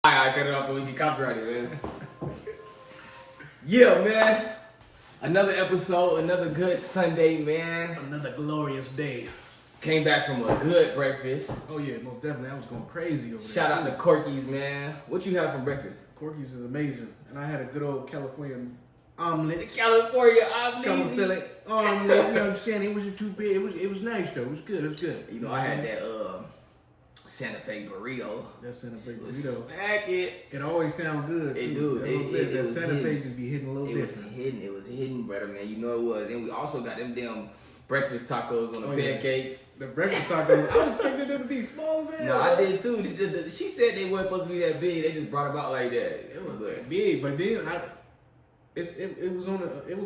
I cut it off so we can copyright it, man. Yeah, man. Another episode, another good Sunday, man. Another glorious day. Came back from a good breakfast. Oh yeah, most definitely. I was going crazy over there. Shout out to Corky's, man. What you have for breakfast? Corky's is amazing. And I had a good old California omelet. California omelet. California omelet. You know what I'm saying? It wasn't too big. It was nice though. It was good. It was good. You know, I had that Santa Fe burrito. That Santa Fe burrito. Smack it. It always sounds good. It too. do. That Santa Fe just be hitting a little It different. was hidden, brother, man. You know it was. And we also got them damn breakfast tacos on the pancakes. The breakfast tacos. I expected them to be small as hell. No, I did too. She said they weren't supposed to be that big. They just brought them out like that. It was big, but then it was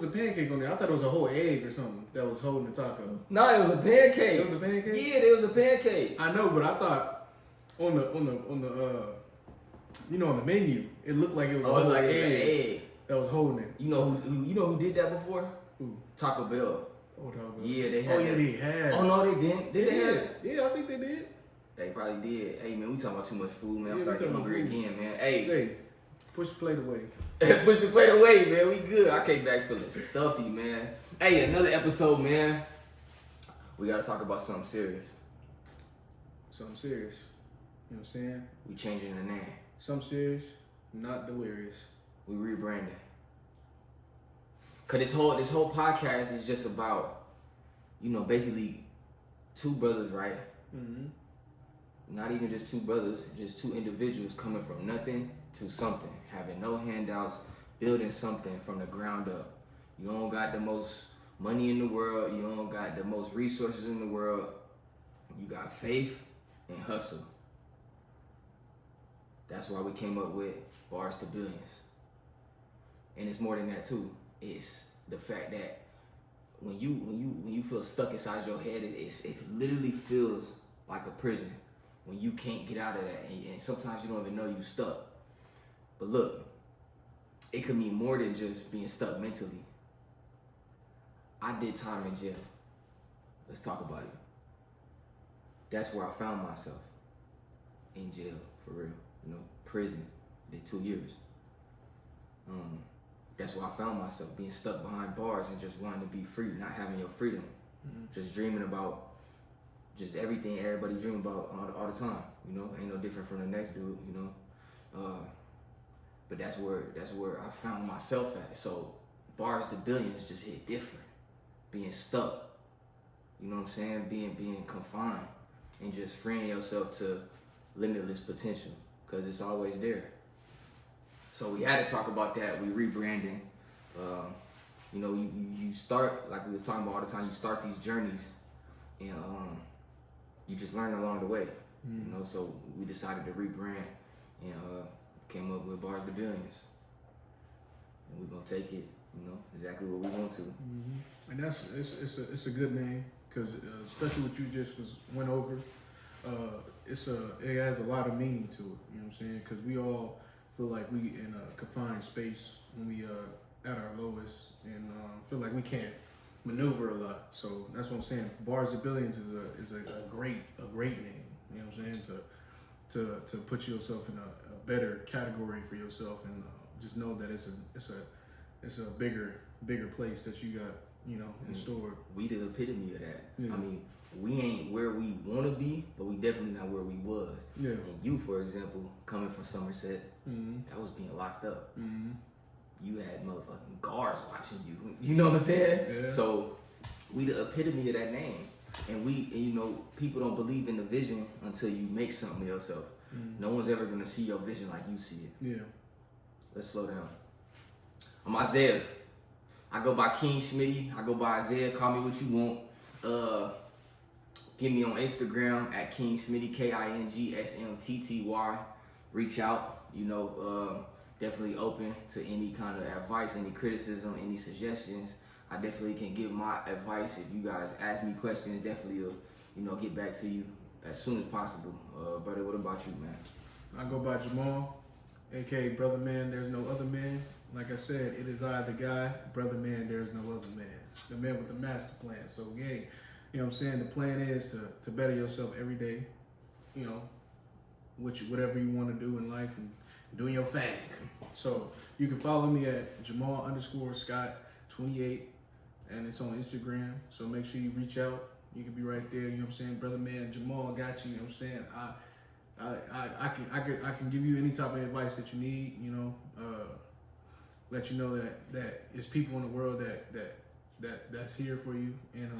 a pancake on there. I thought it was a whole egg or something that was holding the taco. No, it was a pancake. It was a pancake? Yeah, it was a pancake. I know, but I thought on the on the menu, it looked like it was a whole egg that was holding it. You know who did that before? Who? Taco Bell. Oh, Taco Bell. Yeah, they had. Oh yeah, they had. Oh no, they didn't. Did they have it? Yeah, I think they did. They probably did. Hey man, we talking about too much food, man. I'm Yeah, starting to get we hungry talking again, man. Hey, push the plate away. push the plate away, man. We good. I came back feeling stuffy, man. Hey, another episode, man. We gotta talk about something serious. Something serious. You know what I'm saying? We changing the name. Something serious, not delirious. We rebranding. Cause this whole podcast is just about, basically two brothers, right? Mm-hmm. Not even just two brothers, just two individuals coming from nothing to something, having no handouts, building something from the ground up. You don't got the most money in the world, you don't got the most resources in the world. You got faith and hustle. That's why we came up with Bars to Billions. And it's more than that too. It's the fact that when you feel stuck inside your head, it literally feels like a prison when you can't get out of that, and sometimes you don't even know you stuck. But look, it could mean more than just being stuck mentally. I did time in jail. Let's talk about it. That's where I found myself, in jail, for real. Prison. Did 2 years. That's where I found myself, being stuck behind bars and just wanting to be free, not having your freedom. Just dreaming about just everything everybody dream about all the time. Ain't no different from the next dude. But that's where I found myself at. So Bars to Billions just hit different. Being stuck. You know what I'm saying? Being confined and just freeing yourself to limitless potential. Because it's always there. So we had to talk about that. We rebranding. You start, like we was talking about all the time, you start these journeys and you just learn along the way. So we decided to rebrand and came up with Bars to Billions. And we're gonna take it, exactly what we want to. And it's a good name, because especially what you just went over. It has a lot of meaning to it, you know what I'm saying? Because we all feel like we in a confined space when we at our lowest, and feel like we can't maneuver a lot. So that's what I'm saying. Bars to Billions is a great name, you know what I'm saying? To put yourself in a better category for yourself, and just know that it's a bigger place that you got, in store. We the epitome of that. Yeah. I mean, we ain't where we want to be, but we definitely not where we was. Yeah. And you, for example, coming from Somerset, that was being locked up. You had motherfucking guards watching you. You know what I'm saying? Yeah. So we the epitome of that name. And people don't believe in the vision until you make something of yourself. No one's ever gonna see your vision like you see it. Yeah. Let's slow down. I'm Isaiah. I go by King Smtty. I go by Isaiah. Call me what you want. Get me on Instagram at King Smtty, KINGSMTTY. Reach out. Definitely open to any kind of advice, any criticism, any suggestions. I definitely can give my advice. If you guys ask me questions, definitely will, get back to you as soon as possible. Brother, what about you, man? I go by Jamal, aka Brother Man, there's no other man. Like I said, it is I, the guy. Brother Man, there's no other man. The man with the master plan. So, yay. You know what I'm saying? The plan is to better yourself every day. Whatever you want to do in life, and doing your thing. So you can follow me at Jamal_Scott28, and it's on Instagram. So make sure you reach out. You can be right there. You know what I'm saying, brother man Jamal got you. You know what I'm saying. I can give you any type of advice that you need. You know, let you know that there's people in the world that's here for you, and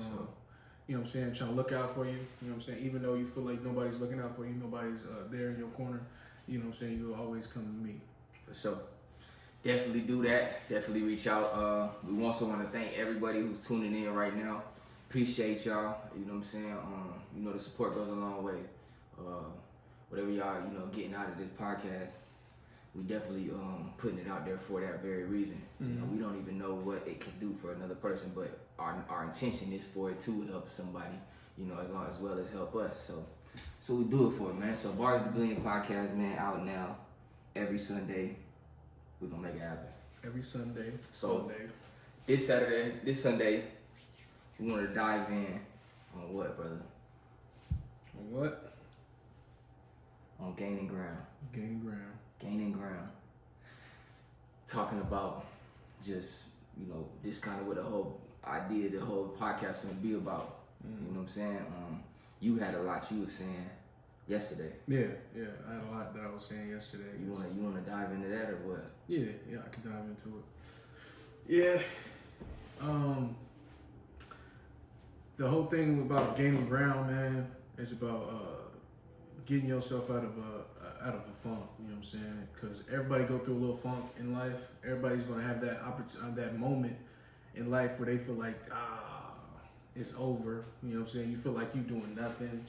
you know what I'm saying, trying to look out for you. You know what I'm saying, even though you feel like nobody's looking out for you, nobody's there in your corner. You know what I'm saying, you'll always come to me. For sure. Definitely do that. Definitely reach out. We also want to thank everybody who's tuning in right now. Appreciate y'all. You know what I'm saying. You know, the support goes a long way. Whatever y'all, you know, getting out of this podcast, we definitely putting it out there for that very reason. Mm-hmm. You know, we don't even know what it can do for another person, but our intention is for it to help somebody, you know, as well as help us. So that's what we do it for, man. So Bars the Billion podcast, man, out now every Sunday. We're gonna make it happen. Every Sunday. So this Sunday, we want to dive in on what, brother? On what? On gaining ground. Gaining ground. Gaining ground. Talking about just, you know, this kind of what the whole idea, the whole podcast gonna be about. You know what I'm saying? You had a lot you were saying yesterday. Yeah, I had a lot that I was saying yesterday. You wanna dive into that or what? Yeah, I can dive into it. Yeah. The whole thing about gaining ground, man, is about getting yourself out of a funk. You know what I'm saying? Because everybody go through a little funk in life. Everybody's gonna have that that moment in life where they feel like it's over. You know what I'm saying? You feel like you doing nothing.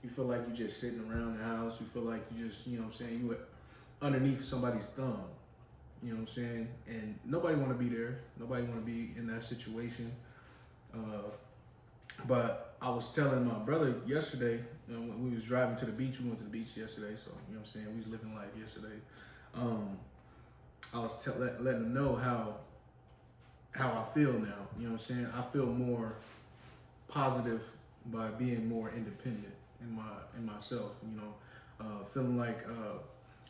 You feel like you just sitting around the house. You feel like you just, you know what I'm saying, you underneath somebody's thumb. You know what I'm saying? And nobody want to be there. Nobody want to be in that situation. But I was telling my brother yesterday, you know, when we was driving to the beach, we went to the beach yesterday, so, you know what I'm saying, we was living life yesterday. I was letting him know how I feel now. You know what I'm saying? I feel more positive by being more independent in myself, you know, feeling like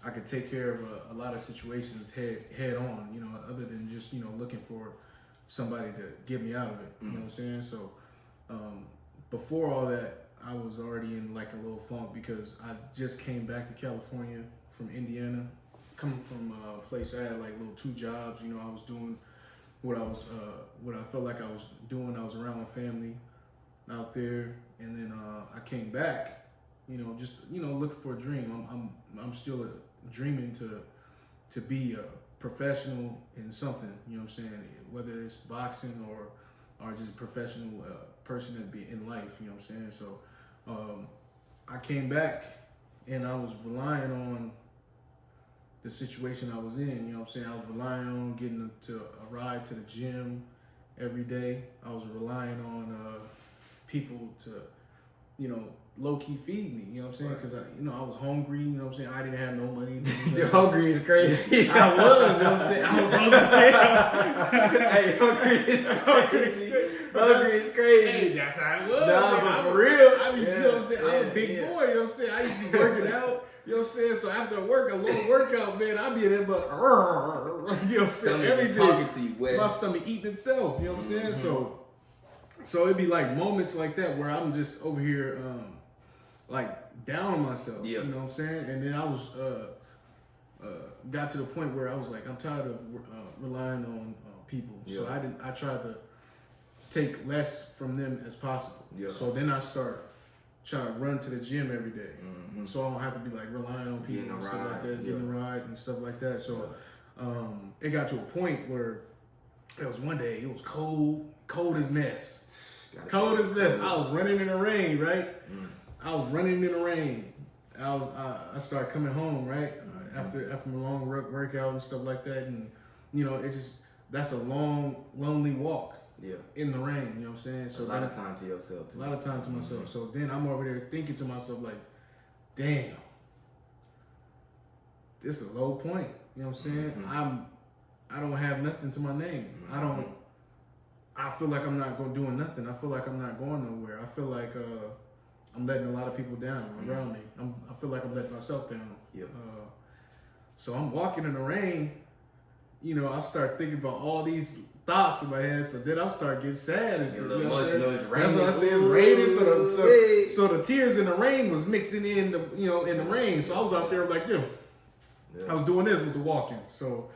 I could take care of a lot of situations head on, you know, other than just, you know, looking for somebody to get me out of it. You know what I'm saying? So before all that, I was already in like a little funk because I just came back to California from Indiana, coming from a place I had like little 2 jobs. You know, I was doing what I felt like I was doing. I was around my family out there, and then I came back, you know, just, you know, looking for a dream. I'm still dreaming to be a professional in something. You know what I'm saying? Whether it's boxing or just a professional person that be in life. You know what I'm saying? So I came back and I was relying on the situation I was in. You know what I'm saying? I was relying on getting to a ride to the gym every day. I was relying on people to, you know, low-key feed me, you know what I'm saying? Because, you know, I was hungry, you know what I'm saying? I didn't have no money. Dude, hungry is crazy. I was, you know what I'm saying? I was hungry. Hey, hungry is crazy. Hungry is crazy. Hey, that's how it was. Nah, man. but I for was, real. I mean, you know what I'm saying? I was a big boy, you know what I'm saying? I used to be working out, you know what I'm saying? So after work, a little workout, man, I'd be in there, but, you know what I'm saying? Everything. Talking to you, my stomach eating itself, you know what I'm saying? So it'd be like moments like that where I'm just over here, like down on myself, you know what I'm saying? And then I was, got to the point where I was like, I'm tired of relying on people. So I tried to take less from them as possible. So then I start trying to run to the gym every day. So I don't have to be like relying on people and stuff like that, getting a ride and stuff like that. So it got to a point where it was one day, it was cold as mess. Cold as mess. I was running in the rain, right? I was running in the rain. I started coming home, right? After a long workout and stuff like that. And, you know, it's just, that's a long, lonely walk in the rain, you know what I'm saying? So a lot of time to yourself, too. A lot of time to myself. So then I'm over there thinking to myself, like, damn, this is a low point, you know what I'm saying? I don't have nothing to my name. I feel like I'm not doing nothing. I feel like I'm not going nowhere. I feel like I'm letting a lot of people down around me. I feel like I'm letting myself down. So I'm walking in the rain. You know, I start thinking about all these thoughts in my head. So then I start getting sad. A little emotional. It's raining. That's what I say. It's raining. So the tears in the rain was mixing in the in the rain. So I was out there like, I was doing this with the walking. So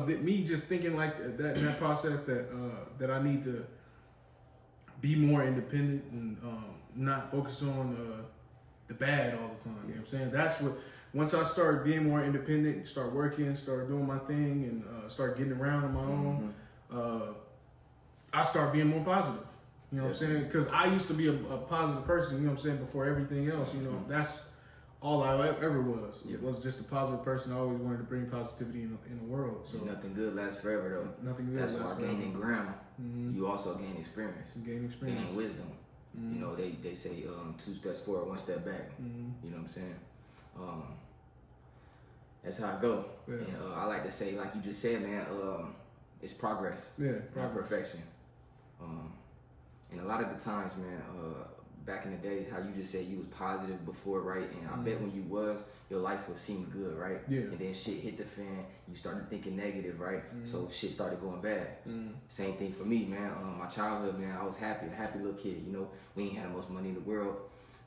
me just thinking like that in that process that I need to be more independent and not focus on the bad all the time. You know what I'm saying? That's what. Once I start being more independent, start working, start doing my thing, and start getting around on my own, I start being more positive. You know what I'm saying? Because I used to be a positive person. You know what I'm saying? Before everything else, that's all I ever was. It was just a positive person. I always wanted to bring positivity in the world. So nothing good lasts forever, though. Nothing good. That's why gaining ground, you also gain experience. Gain experience. Gain wisdom. You know, they say 2 steps forward, 1 step back. You know what I'm saying? That's how I go. Yeah. And I like to say, like you just said, man, it's progress. Yeah, not perfection. And a lot of the times, man, back in the days, how you just said you was positive before, right? And I bet when you was, your life would seem good, right? Yeah. And then shit hit the fan, you started thinking negative, right? So shit started going bad. Same thing for me, man. My childhood, man, I was a happy little kid. You know, we ain't had the most money in the world,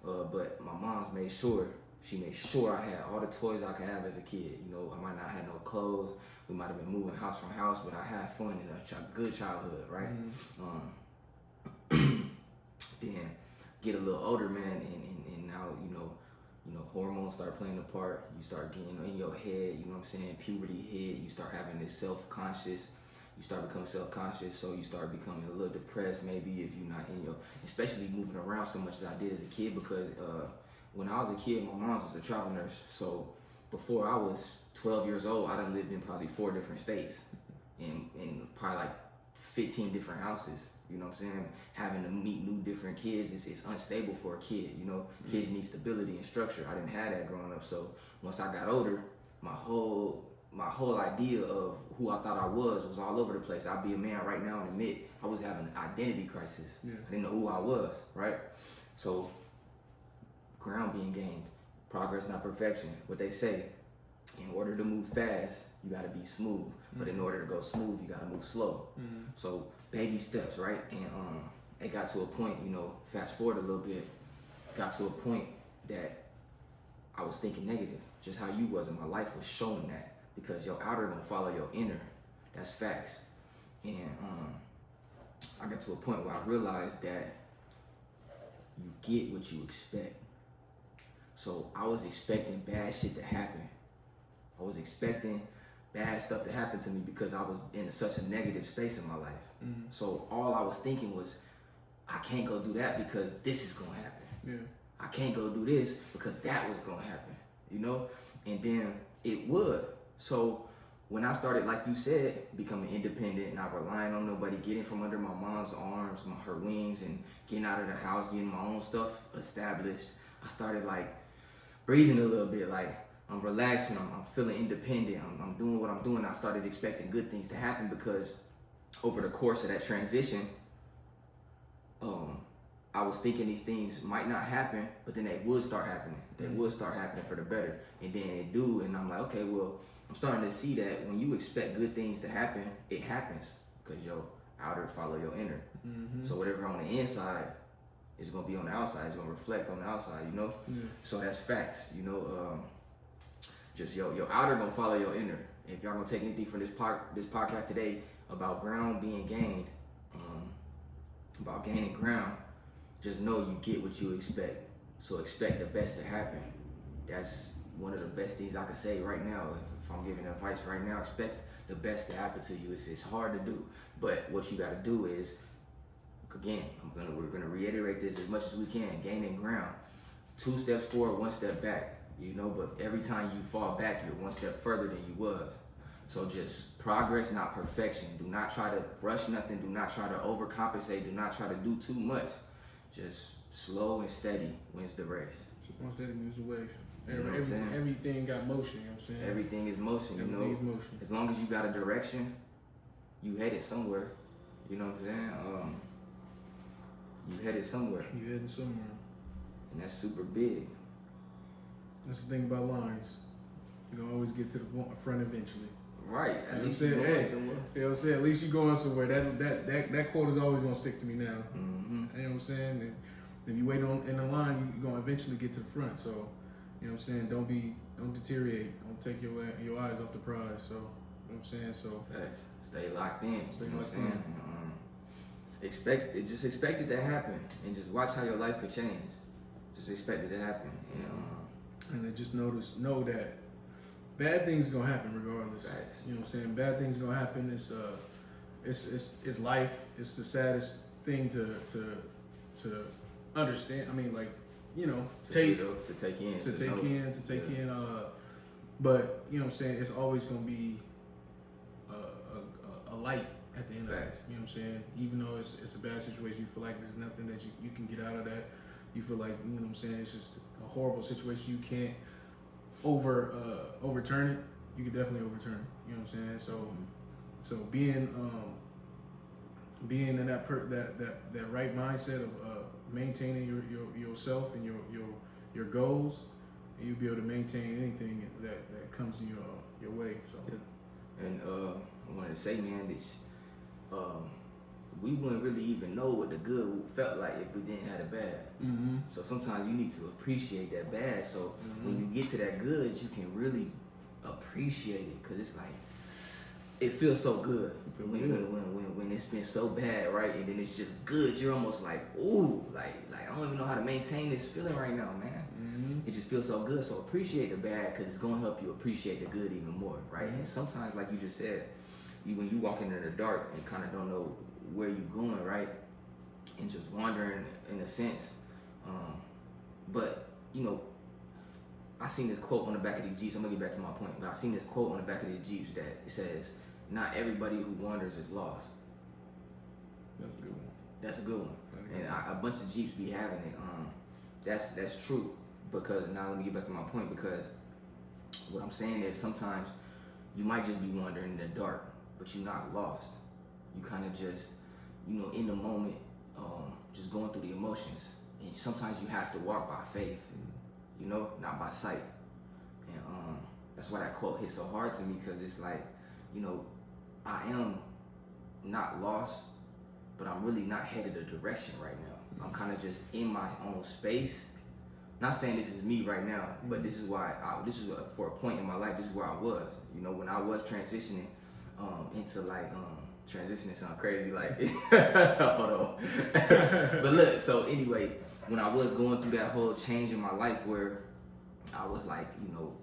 but my mom's made sure. She made sure I had all the toys I could have as a kid. You know, I might not have no clothes. We might have been moving house from house, but I had fun in a good childhood, right? Then get a little older, man, and now you know hormones start playing a part. You start getting in your head. You know what I'm saying? Puberty hit. You start having this self-conscious. You start becoming self-conscious, so you start becoming a little depressed. Maybe if you're not in your, especially moving around so much as I did as a kid, because when I was a kid, my mom was a travel nurse. So before I was 12 years old, I done lived in probably 4 different states and probably like 15 different houses. You know what I'm saying? Having to meet new different kids, it's unstable for a kid. You know, kids need stability and structure. I didn't have that growing up. So once I got older, my whole idea of who I thought I was all over the place. I'd be a man right now and admit I was having an identity crisis. Yeah. I didn't know who I was, right? So ground being gained, progress not perfection. What they say, in order to move fast, you gotta be smooth. But in order to go smooth, you gotta move slow. So baby steps, right? And it got to a point, you know, fast forward a little bit, got to a point that I was thinking negative, just how you was, and my life was showing that, because your outer gonna follow your inner. That's facts. And I got to a point where I realized that you get what you expect. So I was expecting bad shit to happen. I was expecting bad stuff to happen to me because I was in such a negative space in my life. So all I was thinking was, I can't go do that because this is gonna happen. Yeah. I can't go do this because that was gonna happen, you know? And then it would. So when I started, like you said, becoming independent, not relying on nobody, getting from under my mom's arms, her wings, and getting out of the house, getting my own stuff established, I started like breathing a little bit, like I'm relaxing, I'm feeling independent, I'm doing what I'm doing. I started expecting good things to happen because over the course of that transition, I was thinking these things might not happen, but then they would start happening. They would start happening for the better. And then it do, and I'm like, okay, well, I'm starting to see that when you expect good things to happen, it happens because your outer follow your inner. So whatever on the inside is gonna be on the outside. It's gonna reflect on the outside, you know? So that's facts, you know? Just your outer gonna follow your inner. If y'all gonna take anything from this podcast today about ground being gained, about gaining ground, just know you get what you expect. So expect the best to happen. That's one of the best things I can say right now. If I'm giving advice right now, expect the best to happen to you. It's hard to do, but what you gotta do is, again, we're gonna reiterate this as much as we can. Gaining ground, 2 steps forward, 1 step back. You know, but every time you fall back, you're 1 step further than you was. So just progress, not perfection. Do not try to rush nothing. Do not try to overcompensate. Do not try to do too much. Just slow and steady wins the race. Slow and steady wins the race. Everything got motion, you know what I'm saying? Everything is motion, you know. Motion. As long as you got a direction, you headed somewhere. You know what I'm saying? You headed somewhere. You headed somewhere. And that's super big. That's the thing about lines. You're gonna always get to the front eventually. Right. At least you're you're going going somewhere. You know what I'm saying? At least you're going somewhere. That quote is always gonna stick to me now. Mm-hmm. You know what I'm saying? And if you wait in the line, you're gonna eventually get to the front. So, you know what I'm saying? Don't deteriorate. Don't take your eyes off the prize. So, you know what I'm saying? So, Facts. Stay locked in. Stay You know what locked I'm saying? Just expect it to happen, and just watch how your life could change. Just expect it to happen. and then just know that bad things gonna happen regardless. Facts. You know what I'm saying? Bad things gonna happen. It's life. It's the saddest thing to understand. I mean, like, you know, to take in. But you know what I'm saying? It's always gonna be a light at the end of it. Facts. You know what I'm saying? Even though it's a bad situation, you feel like there's nothing that you can get out of that. You feel like, you know what I'm saying, it's just a horrible situation. You can't overturn it. You can definitely overturn it. You know what I'm saying? So being in that right mindset of maintaining yourself and your goals, and you'll be able to maintain anything that comes in your way. So Yeah. And I wanted to say, man, that we wouldn't really even know what the good felt like if we didn't have the bad. Mm-hmm. So sometimes you need to appreciate that bad. So Mm-hmm. when you get to that good, you can really appreciate it, because it's like, it feels so good when it's been so bad, right? And then it's just good. You're almost like, ooh, like I don't even know how to maintain this feeling right now, man. Mm-hmm. It just feels so good. So appreciate the bad, because it's gonna help you appreciate the good even more, right? Mm-hmm. And sometimes, like you just said, when you walk into the dark and kind of don't know where you're going, right? And just wandering in a sense. But you know, I seen this quote on the back of these Jeeps. I'm gonna get back to my point, but I seen this quote on the back of these Jeeps that it says, "Not everybody who wanders is lost." That's a good one. That's a good one. And a bunch of Jeeps be having it. That's true. Because now let me get back to my point, because what I'm saying is sometimes you might just be wandering in the dark, but you're not lost. You kind of just, you know, in the moment, just going through the emotions. And sometimes you have to walk by faith, you know, not by sight. And that's why that quote hit so hard to me, because it's like, you know, I am not lost, but I'm really not headed a direction right now. I'm kind of just in my own space. Not saying this is me right now, but this is why for a point in my life, this is where I was. You know, when I was transitioning into like transitioning sound crazy, like hold on. But look, so anyway, when I was going through that whole change in my life where I was like, you know,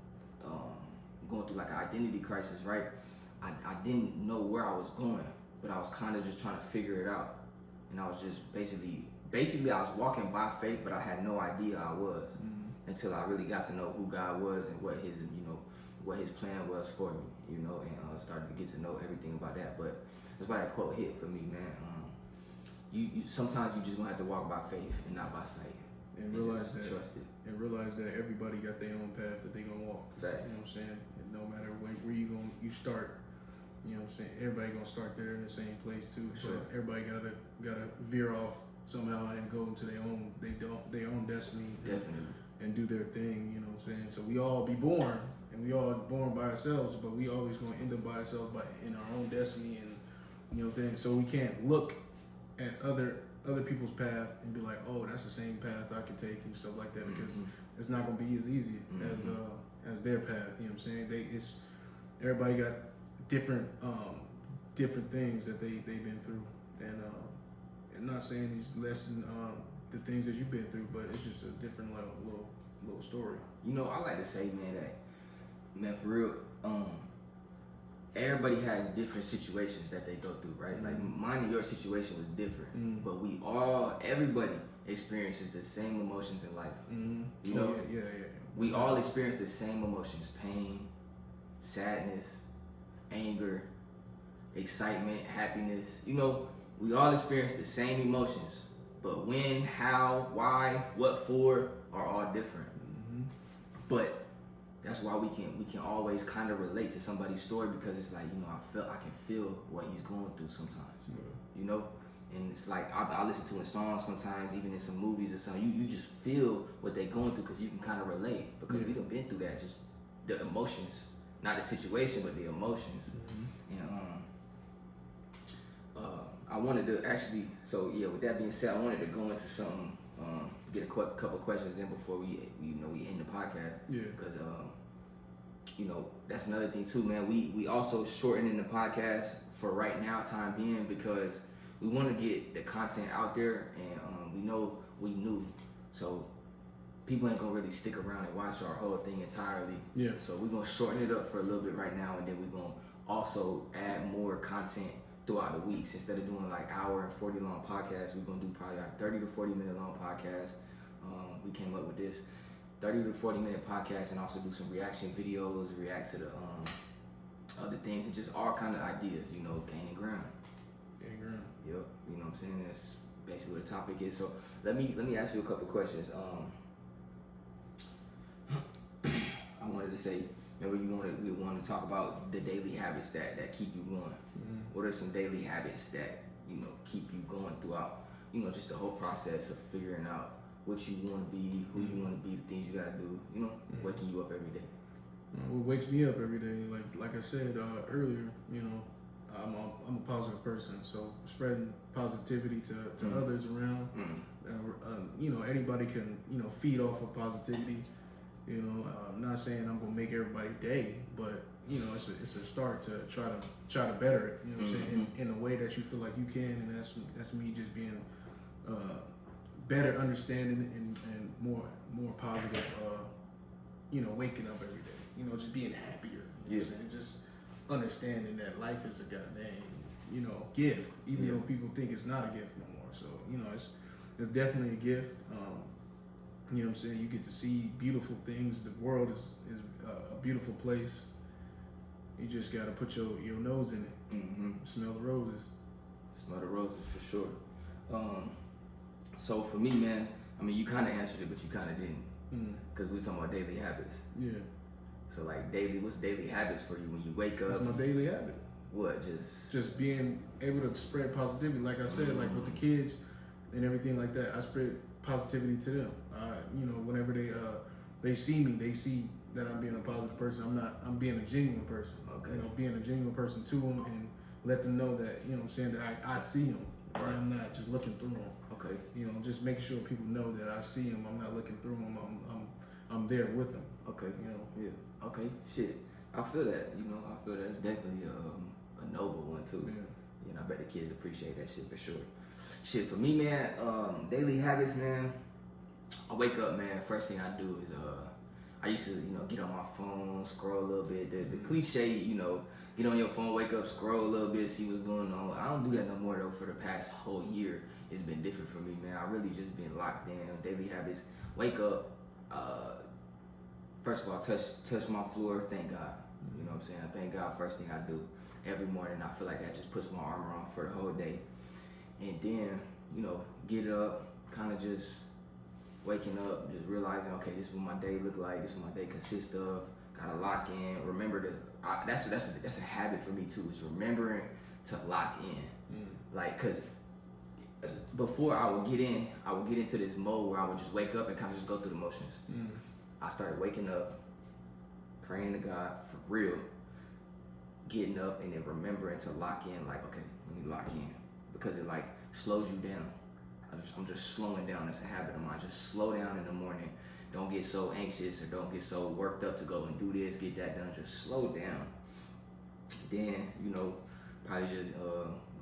going through like an identity crisis, right? I didn't know where I was going, but I was kind of just trying to figure it out. And I was just basically I was walking by faith, but I had no idea I was until I really got to know who God was and what his plan was for me, you know, and started to get to know everything about that. But that's why that quote hit for me, man. You sometimes you just gonna have to walk by faith and not by sight. And realize trust it. And realize that everybody got their own path that they gonna walk. Fact. You know what I'm saying? And no matter where you start, you know what I'm saying, everybody gonna start there in the same place too. So Sure. everybody gotta veer off somehow and go into their own destiny. Definitely. And do their thing, you know what I'm saying? So we all be born, and we all born by ourselves, but we always gonna end up by ourselves, in our own destiny, and you know things. So we can't look at other people's path and be like, oh, that's the same path I can take and stuff like that, because it's not gonna be as easy as their path. You know what I'm saying? Everybody got different things that they've been through, and I'm not saying these lessen the things that you've been through, but it's just a different little story. You know, I like to say, man, for real, everybody has different situations that they go through, right? Like mine and your situation was different, but everybody experiences the same emotions in life. You know, yeah. We all experience the same emotions: pain, sadness, anger, excitement, happiness. You know, we all experience the same emotions, but when, how, why, what for are all different. But that's why we can always kind of relate to somebody's story, because it's like, you know, I can feel what he's going through sometimes. You know, and it's like I listen to a song sometimes, even in some movies or something. You just feel what they're going through, because you can kind of relate, because we done been through that the emotions, not the situation, but the emotions. And I wanted to actually, so yeah, with that being said, I wanted to go into something, get a couple questions in before we end the podcast. Yeah. Because that's another thing too, man. We also shortening the podcast for right now, time being, because we want to get the content out there, and we know we new, so people ain't gonna really stick around and watch our whole thing entirely. Yeah. So we're gonna shorten it up for a little bit right now, and then we're gonna also add more content throughout the weeks. Instead of doing like hour and 40 long podcasts, we're gonna do probably like 30 to 40 minute long podcasts. We came up with this 30 to 40 minute podcast, and also do some reaction videos, react to the other things, and just all kind of ideas, gaining ground. Gaining ground. Yep, you know what I'm saying? That's basically what the topic is. So let me ask you a couple questions. I wanted to say, remember we wanted to talk about the daily habits that keep you going. What are some daily habits that keep you going throughout just the whole process of figuring out what you want to be, who you want to be, the things you got to do, waking you up every day? What wakes me up every day, like I said earlier, I'm a positive person, so spreading positivity to others around. Anybody can feed off of positivity. I'm not saying I'm gonna make everybody's day, but it's a start to try to better it. You know what I'm saying, in a way that you feel like you can, and that's me just being better understanding and more positive. Waking up every day. Just being happier. You know what I'm saying? Just understanding that life is a goddamn gift, even though people think it's not a gift no more. So it's definitely a gift. You know what I'm saying? You get to see beautiful things. The world is a beautiful place. You just got to put your nose in it. Smell the roses. Smell the roses for sure. So for me, man, I mean, you kind of answered it, but you kind of didn't. Because we were talking about daily habits. Yeah. So like what's daily habits for you when you wake up? That's my daily habit. What? Just being able to spread positivity. Like I said, like with the kids and everything like that, I spread positivity to them. Whenever they see me, they see that I'm being a positive person. I'm being a genuine person. Okay. Being a genuine person to them, and let them know that that I see them. Right. I'm not just looking through them. Okay. Just making sure people know that I see them. I'm not looking through them. I'm there with them. Okay. Yeah. Okay. Shit. I feel that. I feel that. It's definitely a noble one too. Yeah. I bet the kids appreciate that shit for sure. Shit, for me, man, daily habits, man. I wake up, man. First thing I do is I used to get on my phone, scroll a little bit. The cliche, get on your phone, wake up, scroll a little bit, see what's going on. I don't do that no more though. For the past whole year, it's been different for me, man. I really just been locked down. Daily habits. Wake up. First of all, touch my floor. Thank God. You know what I'm saying? Thank God. First thing I do every morning. I feel like that just puts my armor on for the whole day. And then get up, kind of just waking up, just realizing, okay, this is what my day look like. This is what my day consists of. Gotta lock in. Remember that's a habit for me too. Is remembering to lock in. Like, cause before I would get into this mode where I would just wake up and kind of just go through the motions. I started waking up, praying to God for real, getting up, and then remembering to lock in. Like, okay, let me lock in, because it like slows you down. I'm just slowing down. That's a habit of mine. Just slow down in the morning. Don't get so anxious or don't get so worked up to go and do this, get that done. Just slow down. Then, probably just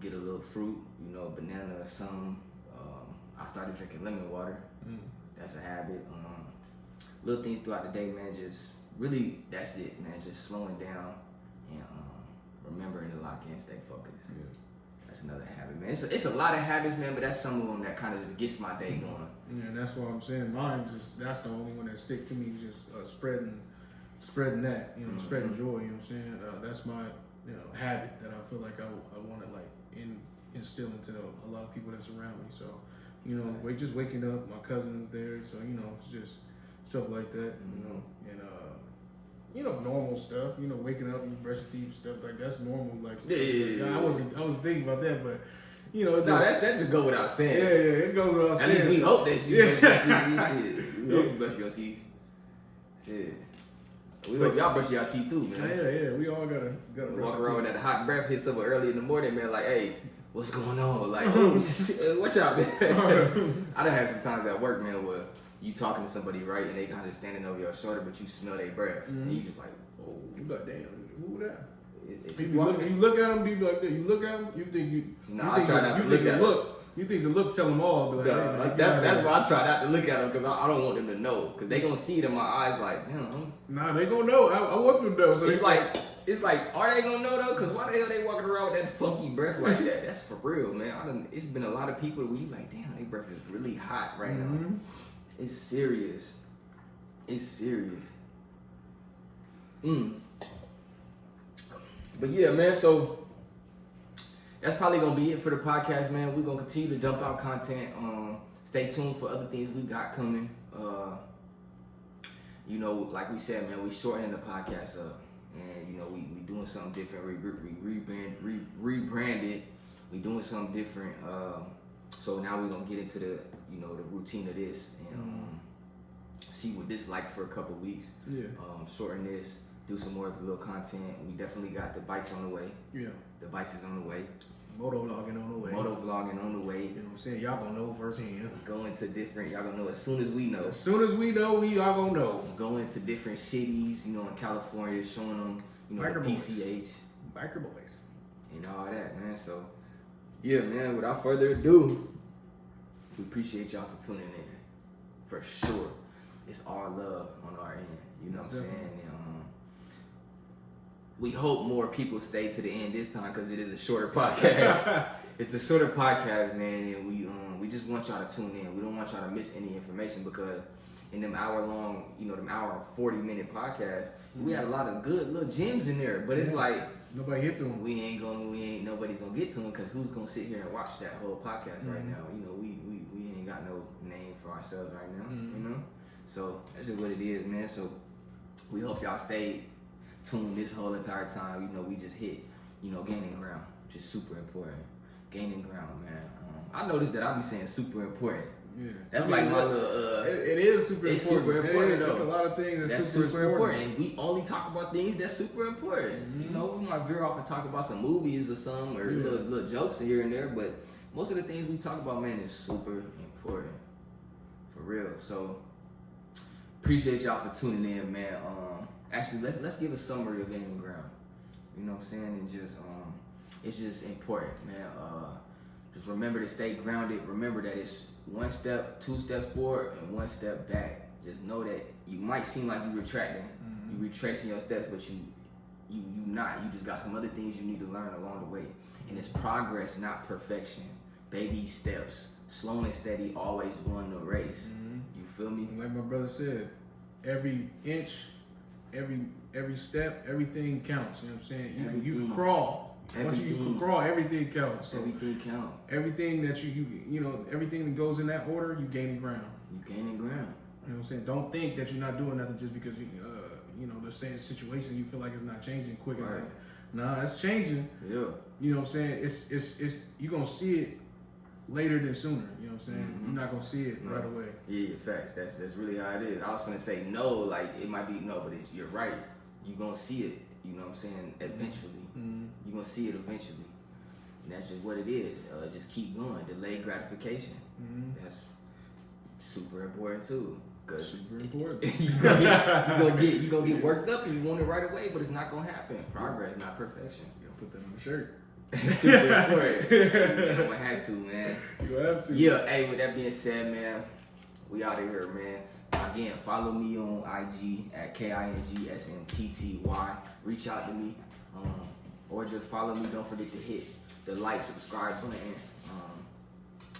get a little fruit, banana or something. I started drinking lemon water. That's a habit. Little things throughout the day, man. Just really, that's it, man. Just slowing down and remembering to lock in, stay focused. Yeah. That's another habit, man. It's a lot of habits, man, but that's some of them that kind of just gets my day going. Yeah, and that's what I'm saying. That's the only one that stick to me. Just spreading that, spreading joy. You know what I'm saying? That's my habit that I feel like I want to instill into a lot of people that's around me. So just waking up. My cousin's there, so it's just stuff like that. And normal stuff. Waking up and brush your teeth, stuff like that's normal. Like, yeah. I was thinking about that, but that just go without saying. Yeah, it goes without saying. At least we hope that you brush your teeth. We hope you brush your teeth. Shit. We hope y'all brush y'all teeth too, man. Yeah. We all gotta brush walk our around teeth. with that hot breath, hit someone early in the morning, man. Like, hey, what's going on? Like, oh, shit, watch out, man. I done had some times at work, man, where you talking to somebody, right, and they kind of standing over your shoulder, but you smell their breath, and you just like, oh. You like, damn, who that? You look at them, be like that. You look at them, you think you. Nah, you I think try not to look at them. You think the look tell them all. Be like, hey, man, That's why I try not to look at them, because I don't want them to know, because they gonna see it in my eyes like, damn. Nah, they gonna know. I want them to know. So It's like, are they gonna know though? Because why the hell they walking around with that funky breath like that? That's for real, man. It's been a lot of people where you like, damn, their breath is really hot right now. It's serious. It's serious. But yeah, man, so that's probably gonna be it for the podcast, man. We're gonna continue to dump out content. Stay tuned for other things we got coming. You know, like we said, man, we shortening the podcast up. And, you know, we doing something different. We rebranded. We doing something different. So now we're gonna get into the, you know, the routine of this and see what this like for a couple weeks. Yeah. Shorten this, do some more little content. We definitely got the bikes on the way. Yeah. The bikes is on the way. Moto vlogging on the way. Moto vlogging on the way. You know what I'm saying? Y'all gonna know firsthand. Going to different, y'all gonna know as soon as we know. As soon as we know, y'all gonna know. Going to different cities, you know, in California, showing them, you know, Biker the PCH. Biker boys. And all that, man. So, yeah, man, without further ado, we appreciate y'all for tuning in. For sure. It's all love on our end. You know what I'm saying? And, we hope more people stay to the end this time because it is a shorter podcast. It's a shorter podcast, man, and we just want y'all to tune in. We don't want y'all to miss any information because in them hour-long, you know, them hour and 40-minute podcasts, we had a lot of good little gems in there. But it's like nobody hit to them. Nobody's gonna get to them because who's gonna sit here and watch that whole podcast right now? You know, we ain't got no name for ourselves right now. You know, so that's just what it is, man. So we hope y'all stay tuned this whole entire time. You know, we just hit, you know, gaining ground, which is super important. Gaining ground, man. I noticed that I be saying super important. Yeah, that's like my little. It is super important. It's super important. There's a lot of things that's super important. And we only talk about things that's super important. You know, we might veer off and talk about some movies or something or little jokes here and there, but most of the things we talk about, man, is super important. For real. So appreciate y'all for tuning in, man. Actually, let's give a summary of gaining ground. You know what I'm saying? And just it's just important, man. Just remember to stay grounded. Remember that it's 1 step, 2 steps forward, and 1 step back. Just know that you might seem like you're retracting, you retracing your steps, but you not. You just got some other things you need to learn along the way. And it's progress, not perfection. Baby steps, slow and steady, always won the race. You feel me? Like my brother said, every inch, every step, everything counts. You know what I'm saying? You can crawl. Once you can crawl, everything counts. So everything counts. Everything that you know, everything that goes in that order, you gaining ground. You gaining ground. You know what I'm saying? Don't think that you're not doing nothing just because you know, the same situation you feel like it's not changing quick enough. Nah, it's changing. Yeah. You know what I'm saying? It's you're gonna see it later than sooner. You know what I'm saying? You're not gonna see it right away. Yeah, facts. That's really how it is. I was gonna say no, like it might be no, but you're right. You're gonna see it. You know what I'm saying? Eventually, you're gonna see it eventually, and that's just what it is. Just keep going. Delayed gratification. That's super important too. Super important. you gonna get worked up and you want it right away, but it's not gonna happen. Progress, not perfection. You gotta put that on the shirt. Super important. I'm gonna have to, man. You have to. Yeah. Hey, with that being said, man, we out of here, man. Again, follow me on IG at KINGSMTTY. Reach out to me, or just follow me. Don't forget to hit the like, subscribe button.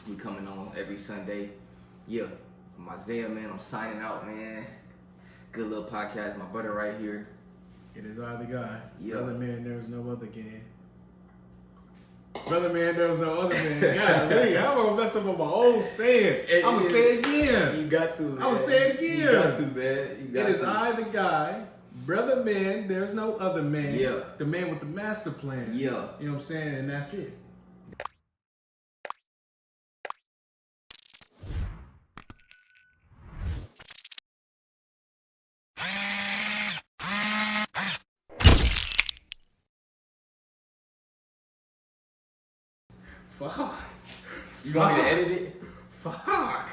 We coming on every Sunday. Yeah, I'm Isaiah, man. I'm signing out, man. Good little podcast. My brother right here. It is I, the guy. Yeah. Brother man, there's no other gang. Brother man, there was no other man. God, I'm gonna mess up on my own saying. I'm gonna say it again. You got to. Man. I'm gonna say it again. You got to, man. It is I, the guy. Brother man, there's no other man. Yeah. The man with the master plan. Yeah. You know what I'm saying? And that's it. Fuck. You want me to edit it? Fuck.